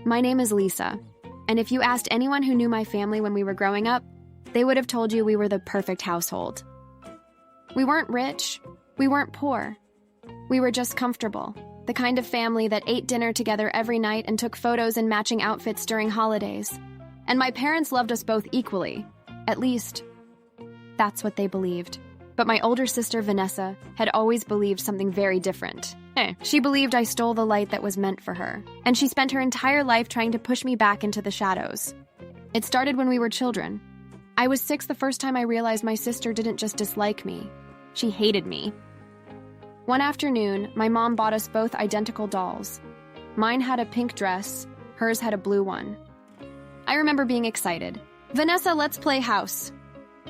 My name is Lisa, and if you asked anyone who knew my family when we were growing up, they would have told you we were the perfect household. We weren't rich, we weren't poor. We were just comfortable, the kind of family that ate dinner together every night and took photos in matching outfits during holidays. And my parents loved us both equally. At least, that's what they believed. But my older sister, Vanessa, had always believed something very different. She believed I stole the light that was meant for her, and she spent her entire life trying to push me back into the shadows. It started when we were children. I was 6 the first time I realized my sister didn't just dislike me. She hated me. One afternoon, my mom bought us both identical dolls. Mine had a pink dress, hers had a blue one. I remember being excited. "Vanessa, let's play house."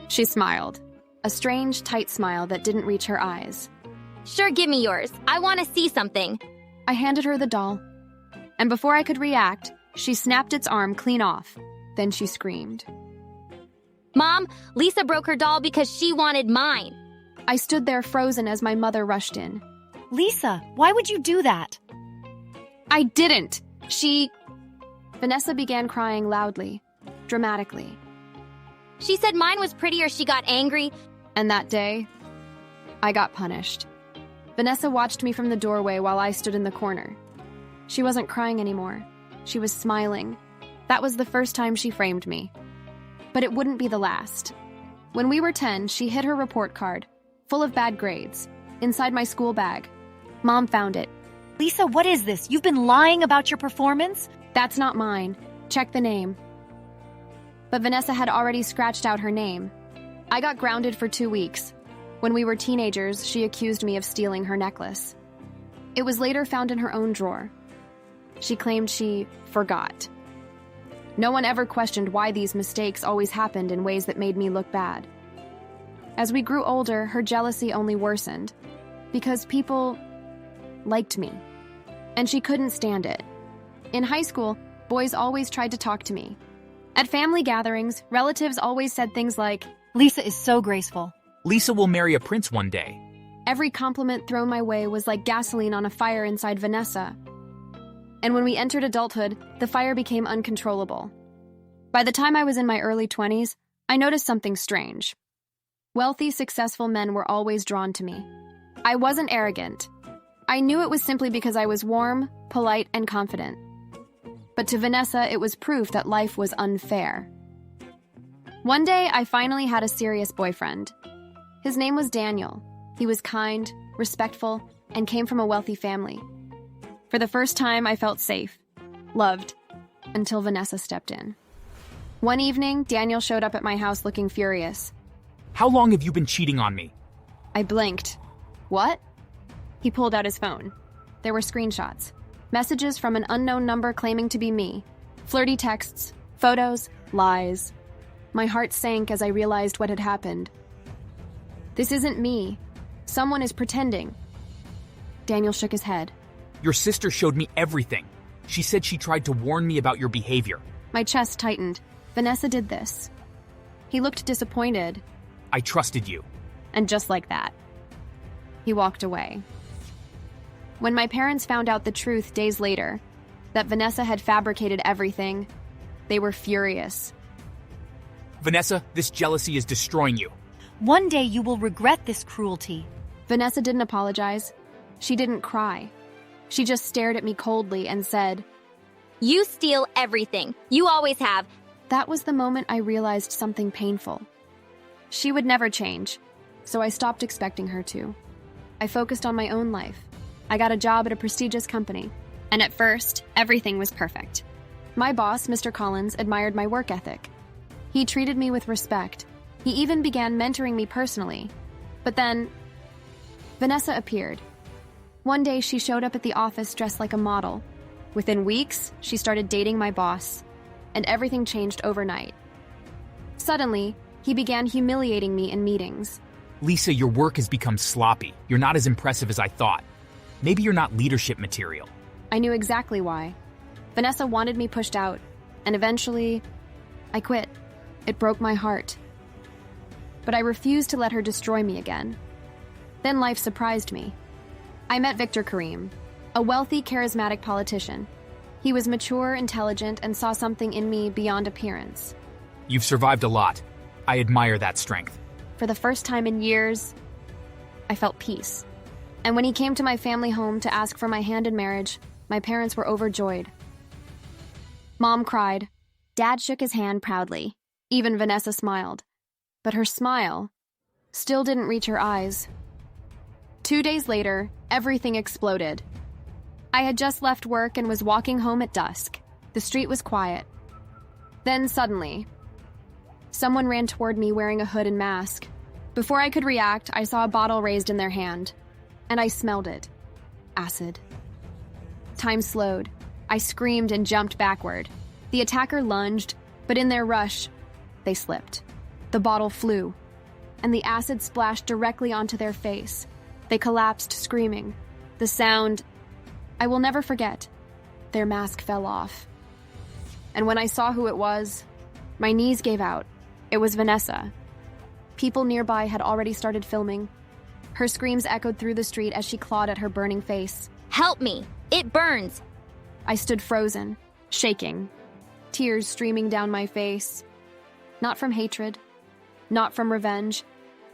She smiled, a strange, tight smile that didn't reach her eyes. Sure, give me yours. I want to see something. I handed her the doll, and before I could react, she snapped its arm clean off. Then she screamed. Mom, Lisa broke her doll because she wanted mine. I stood there frozen as my mother rushed in. Lisa, why would you do that? I didn't! Vanessa began crying loudly, dramatically. She said mine was prettier, she got angry. And that day, I got punished. Vanessa watched me from the doorway while I stood in the corner. She wasn't crying anymore. She was smiling. That was the first time she framed me. But it wouldn't be the last. When we were 10, she hid her report card, full of bad grades, inside my school bag. Mom found it. Lisa, what is this? You've been lying about your performance? That's not mine. Check the name. But Vanessa had already scratched out her name. I got grounded for 2 weeks. When we were teenagers, she accused me of stealing her necklace. It was later found in her own drawer. She claimed she forgot. No one ever questioned why these mistakes always happened in ways that made me look bad. As we grew older, her jealousy only worsened, because people liked me, and she couldn't stand it. In high school, boys always tried to talk to me. At family gatherings, relatives always said things like, Lisa is so graceful. Lisa will marry a prince one day. Every compliment thrown my way was like gasoline on a fire inside Vanessa. And when we entered adulthood, the fire became uncontrollable. By the time I was in my early 20s, I noticed something strange. Wealthy, successful men were always drawn to me. I wasn't arrogant. I knew it was simply because I was warm, polite, and confident. But to Vanessa, it was proof that life was unfair. One day, I finally had a serious boyfriend. His name was Daniel. He was kind, respectful, and came from a wealthy family. For the first time, I felt safe, loved, until Vanessa stepped in. One evening, Daniel showed up at my house looking furious. How long have you been cheating on me? I blinked. What? He pulled out his phone. There were screenshots. Messages from an unknown number claiming to be me. Flirty texts, photos, lies. My heart sank as I realized what had happened. This isn't me. Someone is pretending. Daniel shook his head. Your sister showed me everything. She said she tried to warn me about your behavior. My chest tightened. Vanessa did this. He looked disappointed. I trusted you. And just like that, he walked away. When my parents found out the truth days later, that Vanessa had fabricated everything, they were furious. Vanessa, this jealousy is destroying you. One day you will regret this cruelty. Vanessa didn't apologize. She didn't cry. She just stared at me coldly and said, You steal everything. You always have. That was the moment I realized something painful. She would never change, so I stopped expecting her to. I focused on my own life. I got a job at a prestigious company, and at first, everything was perfect. My boss, Mr. Collins, admired my work ethic. He treated me with respect. He even began mentoring me personally. But then, Vanessa appeared. One day, she showed up at the office dressed like a model. Within weeks, she started dating my boss, and everything changed overnight. Suddenly, he began humiliating me in meetings. Lisa, your work has become sloppy. You're not as impressive as I thought. Maybe you're not leadership material. I knew exactly why. Vanessa wanted me pushed out, and eventually, I quit. It broke my heart. But I refused to let her destroy me again. Then life surprised me. I met Victor Karim, a wealthy, charismatic politician. He was mature, intelligent, and saw something in me beyond appearance. You've survived a lot. I admire that strength. For the first time in years, I felt peace. And when he came to my family home to ask for my hand in marriage, my parents were overjoyed. Mom cried. Dad shook his hand proudly. Even Vanessa smiled. But her smile still didn't reach her eyes. 2 days later, everything exploded. I had just left work and was walking home at dusk. The street was quiet. Then suddenly, someone ran toward me wearing a hood and mask. Before I could react, I saw a bottle raised in their hand, and I smelled it. Acid. Time slowed. I screamed and jumped backward. The attacker lunged, but in their rush, they slipped. The bottle flew, and the acid splashed directly onto their face. They collapsed, screaming. The sound, I will never forget. Their mask fell off. And when I saw who it was, my knees gave out. It was Vanessa. People nearby had already started filming. Her screams echoed through the street as she clawed at her burning face. Help me! It burns! I stood frozen, shaking, tears streaming down my face. Not from hatred, not from revenge,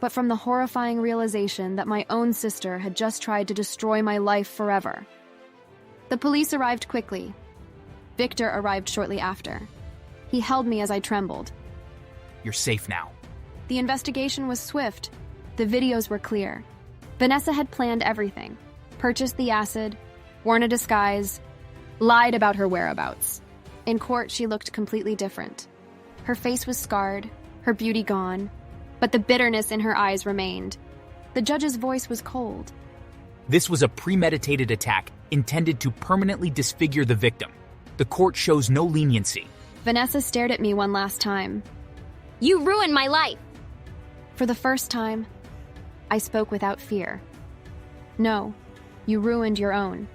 but from the horrifying realization that my own sister had just tried to destroy my life forever. The police arrived quickly. Victor arrived shortly after. He held me as I trembled. You're safe now. The investigation was swift. The videos were clear. Vanessa had planned everything. Purchased the acid, worn a disguise, lied about her whereabouts. In court, she looked completely different. Her face was scarred, her beauty gone, but the bitterness in her eyes remained. The judge's voice was cold. This was a premeditated attack intended to permanently disfigure the victim. The court shows no leniency. Vanessa stared at me one last time. You ruined my life! For the first time, I spoke without fear. No, you ruined your own.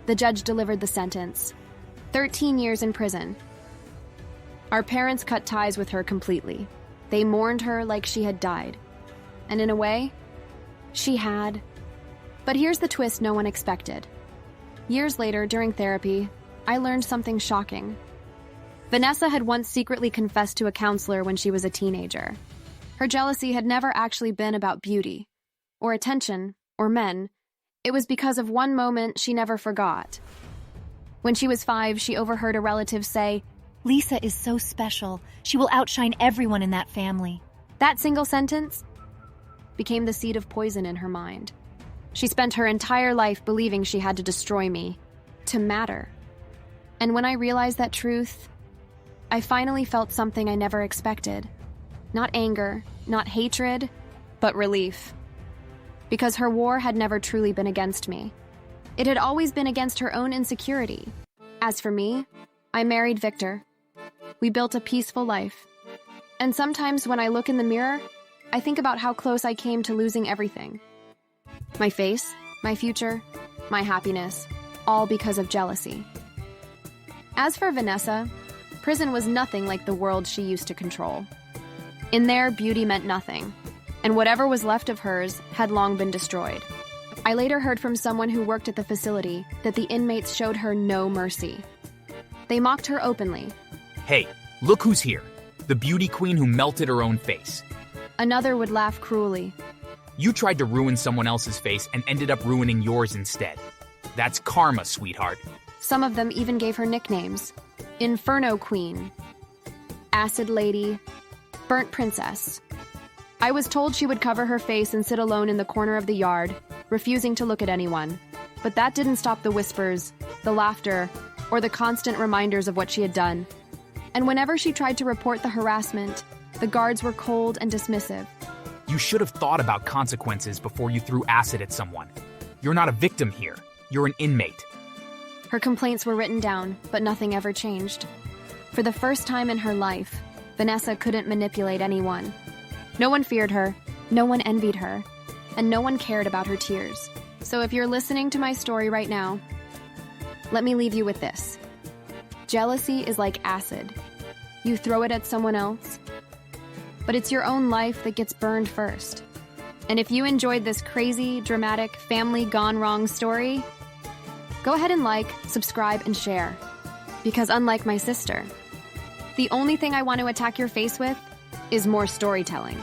The judge delivered the sentence. 13 years in prison. Our parents cut ties with her completely. They mourned her like she had died. And in a way, she had. But here's the twist no one expected. Years later, during therapy, I learned something shocking. Vanessa had once secretly confessed to a counselor when she was a teenager. Her jealousy had never actually been about beauty, or attention, or men. It was because of one moment she never forgot. When she was 5, she overheard a relative say, Lisa is so special. She will outshine everyone in that family. That single sentence became the seed of poison in her mind. She spent her entire life believing she had to destroy me, to matter. And when I realized that truth, I finally felt something I never expected. Not anger, not hatred, but relief. Because her war had never truly been against me. It had always been against her own insecurity. As for me, I married Victor. We built a peaceful life. And sometimes when I look in the mirror, I think about how close I came to losing everything. My face, my future, my happiness, all because of jealousy. As for Vanessa, prison was nothing like the world she used to control. In there, beauty meant nothing, and whatever was left of hers had long been destroyed. I later heard from someone who worked at the facility that the inmates showed her no mercy. They mocked her openly. Hey, look who's here. The beauty queen who melted her own face. Another would laugh cruelly. You tried to ruin someone else's face and ended up ruining yours instead. That's karma, sweetheart. Some of them even gave her nicknames. Inferno Queen, Acid Lady, Burnt Princess. I was told she would cover her face and sit alone in the corner of the yard, refusing to look at anyone. But that didn't stop the whispers, the laughter, or the constant reminders of what she had done. And whenever she tried to report the harassment, the guards were cold and dismissive. You should have thought about consequences before you threw acid at someone. You're not a victim here. You're an inmate. Her complaints were written down, but nothing ever changed. For the first time in her life, Vanessa couldn't manipulate anyone. No one feared her, no one envied her, and no one cared about her tears. So if you're listening to my story right now, let me leave you with this. Jealousy is like acid. You throw it at someone else, but it's your own life that gets burned first. And if you enjoyed this crazy, dramatic, family gone wrong story, Go ahead and like, subscribe, and share. Because unlike my sister, the only thing I want to attack your face with is more storytelling.